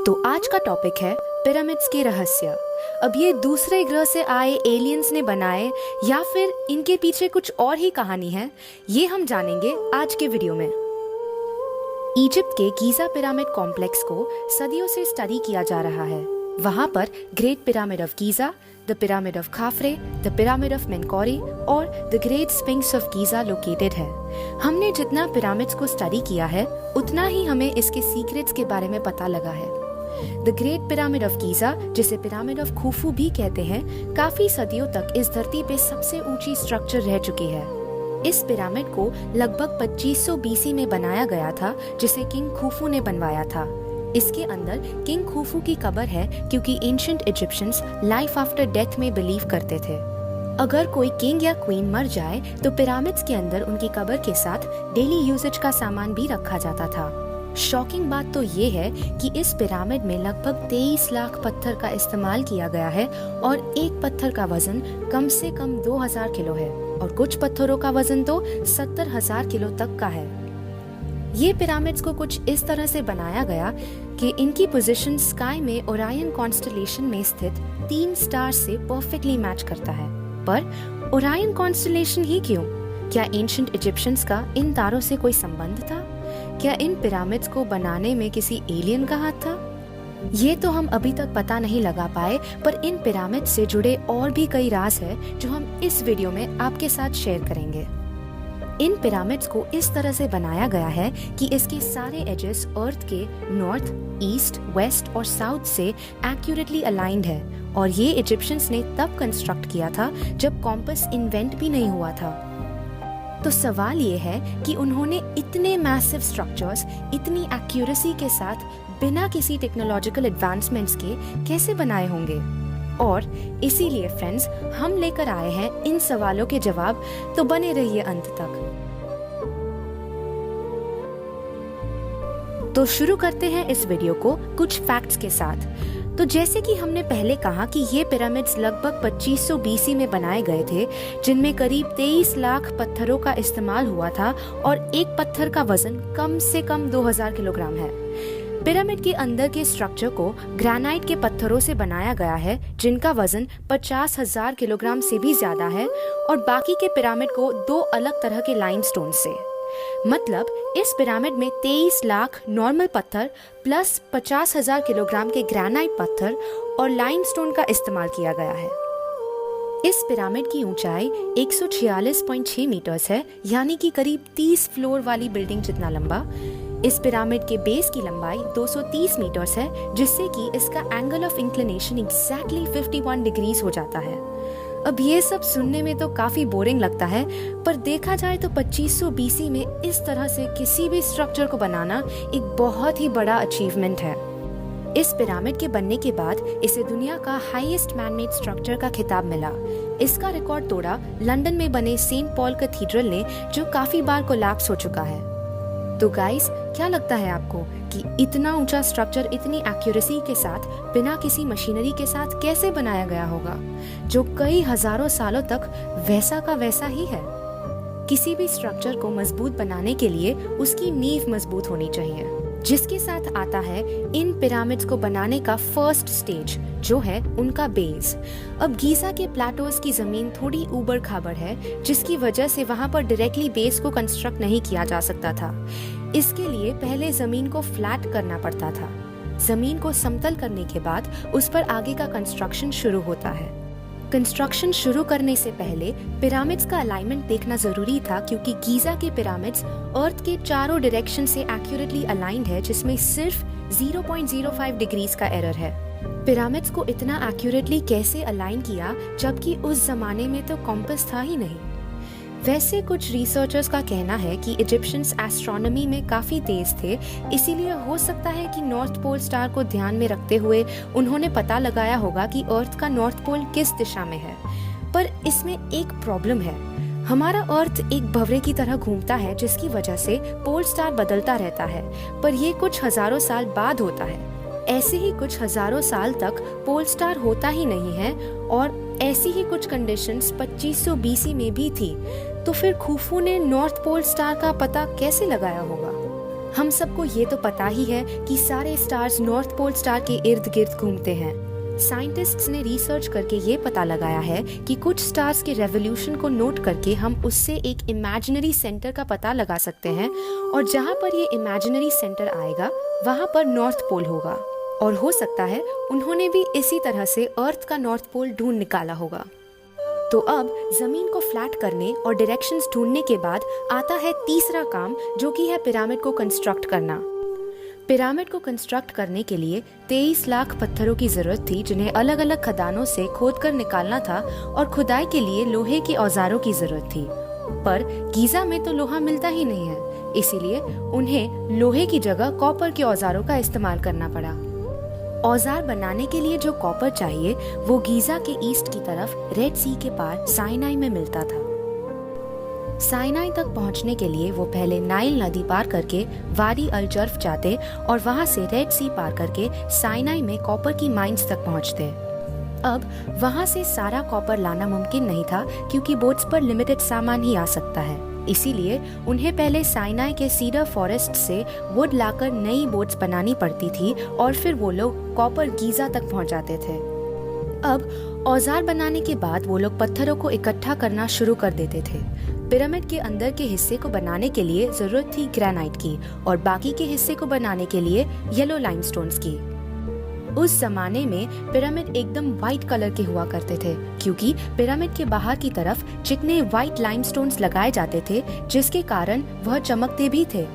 तो आज का टॉपिक है पिरामिड्स के रहस्य। अब ये दूसरे ग्रह से आए एलियंस ने बनाए या फिर इनके पीछे कुछ और ही कहानी है, ये हम जानेंगे आज के वीडियो में। इजिप्ट के गीजा पिरामिड कॉम्प्लेक्स को सदियों से स्टडी किया जा रहा है। वहाँ पर Great Pyramid of Giza, the Pyramid of Khafre, the Pyramid of Menkaure और the Great Sphinx of Giza located है। हमने जितना पिरामिड्स को स्टडी किया है उतना ही हमें इसके सीक्रेट्स के बारे में पता लगा है। The great Pyramid of Giza, जिसे पिरामिड ऑफ खुफू भी कहते हैं, काफी सदियों तक इस धरती पे सबसे ऊंची स्ट्रक्चर रह चुकी है। इस पिरामिड को लगभग 2500 बीसी में बनाया गया था, जिसे किंग खुफू ने बनवाया था। इसके अंदर किंग खुफू की कब्र है क्योंकि ancient Egyptians life after death में बिलीव करते थे। अगर कोई किंग या क्वीन मर जाए तो पिरामिड्स के अंदर उनकी कब्र के साथ डेली यूजेज का सामान भी रखा जाता था। शॉकिंग बात तो ये है कि इस पिरामिड में लगभग 23 लाख पत्थर का इस्तेमाल किया गया है और एक पत्थर का वजन कम से कम 2000 किलो है और कुछ पत्थरों का वजन तो 70,000 किलो तक का है। ये पिरामिड्स को कुछ इस तरह से बनाया गया कि इनकी पोजीशन स्काई में ओरायन कॉन्स्टलेशन में स्थित 3 स्टार से परफेक्टली मैच करता है। पर ओरायन कॉन्स्टलेशन ही क्यों? क्या एंशिएंट इजिप्शियंस का इन तारों से कोई संबंध था? क्या इन पिरामिड्स को बनाने में किसी एलियन का हाथ था? ये तो हम अभी तक पता नहीं लगा पाए, पर इन पिरामिड से जुड़े और भी कई राज है जो हम इस वीडियो में आपके साथ शेयर करेंगे। इन पिरामिड्स को इस तरह से बनाया गया है कि इसके सारे एजेस अर्थ के नॉर्थ, ईस्ट, वेस्ट और साउथ से एक्यूरेटली अलाइंड है और ये इजिप्शियंस ने तब कंस्ट्रक्ट किया था जब कॉम्पस इन्वेंट भी नहीं हुआ था। तो सवाल ये है कि उन्होंने इतने मैसिव स्ट्रक्चर्स इतनी एक्यूरेसी के साथ बिना किसी टेक्नोलॉजिकल एडवांसमेंट्स के कैसे बनाए होंगे? और इसीलिए फ्रेंड्स, हम लेकर आए हैं इन सवालों के जवाब, तो बने रहिए अंत तक। तो शुरू करते हैं इस वीडियो को कुछ फैक्ट्स के साथ। तो जैसे कि हमने पहले कहा कि ये पिरामिड्स लगभग 2500 बीसी में बनाए गए थे, जिनमें करीब 23 लाख पत्थरों का इस्तेमाल हुआ था और एक पत्थर का वजन कम से कम 2000 किलोग्राम है। पिरामिड के अंदर के स्ट्रक्चर को ग्रेनाइट के पत्थरों से बनाया गया है, जिनका वजन 50,000 किलोग्राम से भी ज्यादा है, और बाकी के पिरामिड को 2 अलग तरह के लाइमस्टोन से। मतलब इस पिरामिड में 23 लाख नॉर्मल पत्थर प्लस 50,000 किलोग्राम के ग्रेनाइट पत्थर और लाइमस्टोन का इस्तेमाल किया गया है। इस पिरामिड की ऊंचाई 146.6 मीटर्स है, यानी कि करीब 30 फ्लोर वाली बिल्डिंग जितना लंबा। इस पिरामिड के बेस की लंबाई 230 मीटर्स है, जिससे कि इसका angle of inclination exactly 51 degrees हो जाता है। अब ये सब सुनने में तो काफी बोरिंग लगता है, पर देखा जाए तो 2500 बीसी में इस तरह से किसी भी स्ट्रक्चर को बनाना एक बहुत ही बड़ा अचीवमेंट है। इस पिरामिड के बनने के बाद इसे दुनिया का हाईएस्ट मैनमेड स्ट्रक्चर का खिताब मिला। इसका रिकॉर्ड तोड़ा लंदन में बने सेंट पॉल कैथीड्रल ने, जो काफी बार कोलैप्स हो चुका है। तो गाइस, क्या लगता है आपको कि इतना ऊंचा स्ट्रक्चर इतनी एक्यूरेसी के साथ बिना किसी मशीनरी के साथ कैसे बनाया गया होगा, जो कई हजारों सालों तक वैसा का वैसा ही है? किसी भी स्ट्रक्चर को मजबूत बनाने के लिए उसकी नींव मजबूत होनी चाहिए, जिसके साथ आता है इन पिरामिड्स को बनाने का फर्स्ट स्टेज, जो है उनका बेस। अब गीजा के प्लेटोज की जमीन थोड़ी ऊबड़ खाबड़ है, जिसकी वजह से वहां पर डायरेक्टली बेस को कंस्ट्रक्ट नहीं किया जा सकता था। इसके लिए पहले जमीन को फ्लैट करना पड़ता था। जमीन को समतल करने के बाद उस पर आगे का कंस्ट्रक्शन शुरू होता है। कंस्ट्रक्शन शुरू करने से पहले पिरामिड्स का अलाइनमेंट देखना जरूरी था, क्योंकि गीजा के पिरामिड्स अर्थ के चारों डायरेक्शन से एक्यूरेटली अलाइंड है, जिसमें सिर्फ 0.05 डिग्रीज का एरर है। पिरामिड्स को इतना एक्यूरेटली कैसे अलाइन किया, जबकि उस जमाने में तो कॉम्पस था ही नहीं? वैसे कुछ रिसर्चर्स का कहना है कि इजिप्शियंस एस्ट्रोनॉमी में काफी तेज थे, इसीलिए हो सकता है कि नॉर्थ पोल स्टार को ध्यान में रखते हुए उन्होंने पता लगाया होगा कि अर्थ का नॉर्थ पोल किस दिशा में है। पर इसमें एक प्रॉब्लम है। हमारा अर्थ एक भंवरे की तरह घूमता है, जिसकी वजह से पोल स्टार बदलता रहता है, पर ये कुछ हजारों साल बाद होता है। ऐसे ही कुछ हजारों साल तक पोल स्टार होता ही नहीं है, और ऐसी ही कुछ कंडीशंस 2500 बीसी में भी थी। तो फिर खुफू ने नॉर्थ पोल स्टार का पता कैसे लगाया होगा? हम सबको ये तो पता ही है कि सारे स्टार्स नॉर्थ पोल स्टार के इर्द गिर्द घूमते हैं। साइंटिस्ट्स ने रिसर्च करके ये पता लगाया है कि कुछ स्टार्स के रेवोल्यूशन को नोट करके हम उससे एक इमेजिनरी सेंटर का पता लगा सकते हैं, और जहाँ पर ये इमेजिनरी सेंटर आएगा वहाँ पर नॉर्थ पोल होगा। और हो सकता है उन्होंने भी इसी तरह से अर्थ का नॉर्थ पोल ढूंढ निकाला होगा। तो अब जमीन को फ्लैट करने और डायरेक्शंस ढूंढने के बाद आता है तीसरा काम, जो कि है पिरामिड को कंस्ट्रक्ट करना। पिरामिड को कंस्ट्रक्ट करने के लिए 23 लाख पत्थरों की जरूरत थी, जिन्हें अलग अलग खदानों से खोदकर निकालना था, और खुदाई के लिए लोहे के औजारों की जरूरत थी। पर गीजा में तो लोहा मिलता ही नहीं है, इसीलिए उन्हें लोहे की जगह कॉपर के औजारों का इस्तेमाल करना पड़ा। औजार बनाने के लिए जो कॉपर चाहिए वो गीजा के ईस्ट की तरफ रेड सी के पार साइनाई में मिलता था। साइनाई तक पहुंचने के लिए वो पहले नाइल नदी पार करके वादी अल जर्फ जाते और वहां से रेड सी पार करके साइनाई में कॉपर की माइंस तक पहुंचते। अब वहां से सारा कॉपर लाना मुमकिन नहीं था, क्योंकि बोट्स पर लिमिटेड सामान ही आ सकता है। इसीलिए उन्हें पहले साइनाई के सीडर फॉरेस्ट से वुड लाकर नई बोट्स बनानी पड़ती थी, और फिर वो लोग कॉपर गीजा तक पहुंच जाते थे। अब औजार बनाने के बाद वो लोग पत्थरों को इकट्ठा करना शुरू कर देते थे। पिरामिड के अंदर के हिस्से को बनाने के लिए जरूरत थी ग्रेनाइट की, और बाकी के हिस्से को बनाने के लिए येलो लाइमस्टोन्स की। उस जमाने में पिरामिड एकदम व्हाइट कलर के हुआ करते थे, क्योंकि पिरामिड के बाहर की तरफ चिकने व्हाइट लाइमस्टोन्स लगाए जाते थे, जिसके कारण वह चमकते भी थे।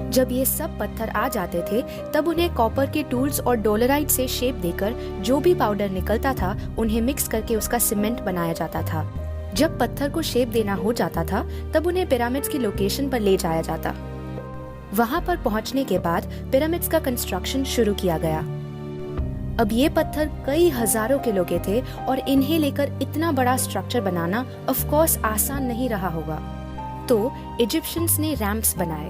जब ये सब पत्थर आ जाते थे तब उन्हें कॉपर के टूल्स और डोलराइट से शेप देकर जो भी पाउडर निकलता था उन्हें मिक्स करके उसका सीमेंट बनाया जाता था। जब पत्थर को शेप देना हो जाता था तब उन्हें पिरामिड्स की लोकेशन पर ले जाया जाता। वहां पर पहुंचने के बाद पिरामिड्स का कंस्ट्रक्शन शुरू किया गया। अब ये पत्थर कई हजारों किलो के थे, और इन्हें लेकर इतना बड़ा स्ट्रक्चर बनाना ऑफ कोर्स आसान नहीं रहा होगा। तो इजिप्शियंस ने रैंप्स बनाए।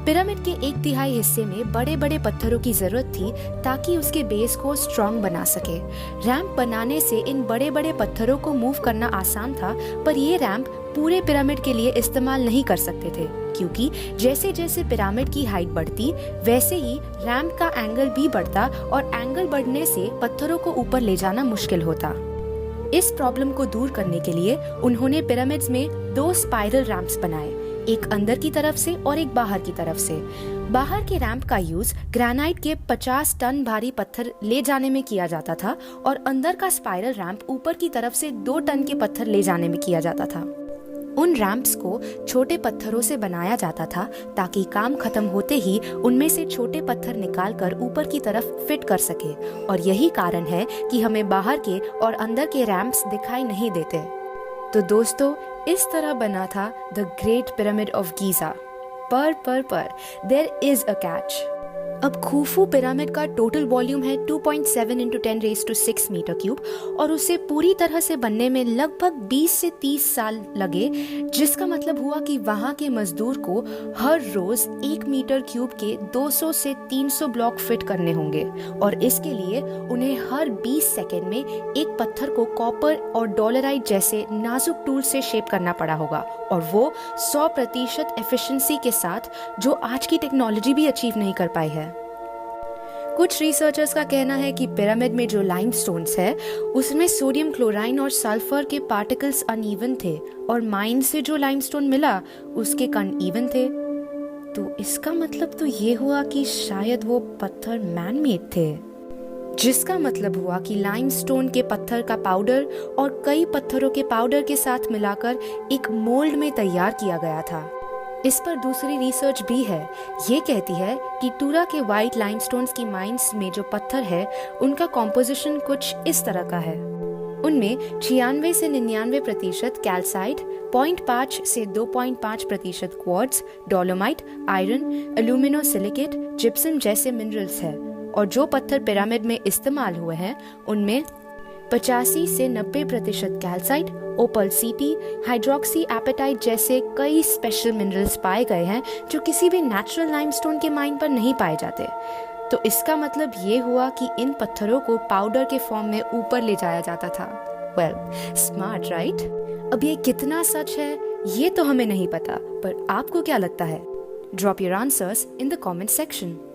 पिरामिड के 1/3 हिस्से में बड़े बड़े पत्थरों की जरूरत थी, ताकि उसके बेस को स्ट्रॉन्ग बना सके। रैंप बनाने से इन बड़े बड़े पत्थरों को मूव करना आसान था, पर ये रैंप पूरे पिरामिड के लिए इस्तेमाल नहीं कर सकते थे, क्योंकि जैसे जैसे पिरामिड की हाइट बढ़ती वैसे ही रैंप का एंगल भी बढ़ता, और एंगल बढ़ने से पत्थरों को ऊपर ले जाना मुश्किल होता। इस प्रॉब्लम को दूर करने के लिए उन्होंने पिरामिड्स में 2 स्पाइरल रैंप्स बनाए, एक अंदर की तरफ से और एक बाहर की तरफ से। बाहर के रैंप का यूज ग्रेनाइट के 50 टन भारी पत्थर ले जाने में किया जाता था, और अंदर का स्पाइरल रैंप ऊपर की तरफ से 2 टन के पत्थर ले जाने में किया जाता था। उन रैंप्स को छोटे पत्थरों से बनाया जाता था, ताकि काम खत्म होते ही उनमें से छोटे पत्थर निकालकर ऊपर की तरफ फिट कर सके। और यही कारण है कि हमें बाहर के और अंदर के रैंप्स दिखाई नहीं देते। तो दोस्तों, इस तरह बना था the great Pyramid of Giza. पर देयर इज अ कैच। अब खूफू पिरामिड का टोटल वॉल्यूम है 2.7 × 10⁶ मीटर क्यूब, और उसे पूरी तरह से बनने में लगभग 20 से 30 साल लगे, जिसका मतलब हुआ कि वहाँ के मजदूर को हर रोज 1 मीटर क्यूब के 200 से 300 ब्लॉक फिट करने होंगे, और इसके लिए उन्हें हर 20 सेकेंड में एक पत्थर को कॉपर और डोलराइट जैसे नाजुक टूल से शेप करना पड़ा होगा, और वो 100% एफिशिएंसी के साथ, जो आज की टेक्नोलॉजी भी अचीव नहीं कर पाई है। कुछ रिसर्चर्स का कहना है कि पिरामिड में जो लाइमस्टोन्स है उसमें सोडियम क्लोराइन और सल्फर के पार्टिकल्स अनइवन थे, और माइन से जो लाइमस्टोन मिला उसके कण इवन थे। तो इसका मतलब तो ये हुआ कि शायद वो पत्थर मैन मेड थे, जिसका मतलब हुआ कि लाइमस्टोन के पत्थर का पाउडर और कई पत्थरों के पाउडर के साथ मिलाकर एक मोल्ड में तैयार किया गया था। इस पर दूसरी रिसर्च भी है। ये कहती है कि टूरा के व्हाइट लाइमस्टोन्स की माइंस में जो पत्थर है उनका कॉम्पोजिशन कुछ इस तरह का है। उनमें 96 से 99% कैल्साइट, 0.5 से 2.5% क्वार्ट्ज, डोलोमाइट, आयरन, एल्यूमिनोसिलिकेट, जिप्सम जैसे मिनरल्स है, और जो पत्थर पिरामिड में इस्तेमाल हुए हैं उनमें 85 से 90% कैल्साइट, ओपल सीटी, हाइड्रोक्सी एपेटाइट जैसे कई स्पेशल मिनरल्स पाए गए हैं, जो किसी भी नेचुरल लाइमस्टोन के माइन पर नहीं पाए जाते। तो इसका मतलब ये हुआ कि इन पत्थरों को पाउडर के फॉर्म में ऊपर ले जाया जाता था। Well, smart right? अब ये कितना सच है ये तो हमें नहीं पता, पर आपको क्या लगता है? Drop your answers in the comment section.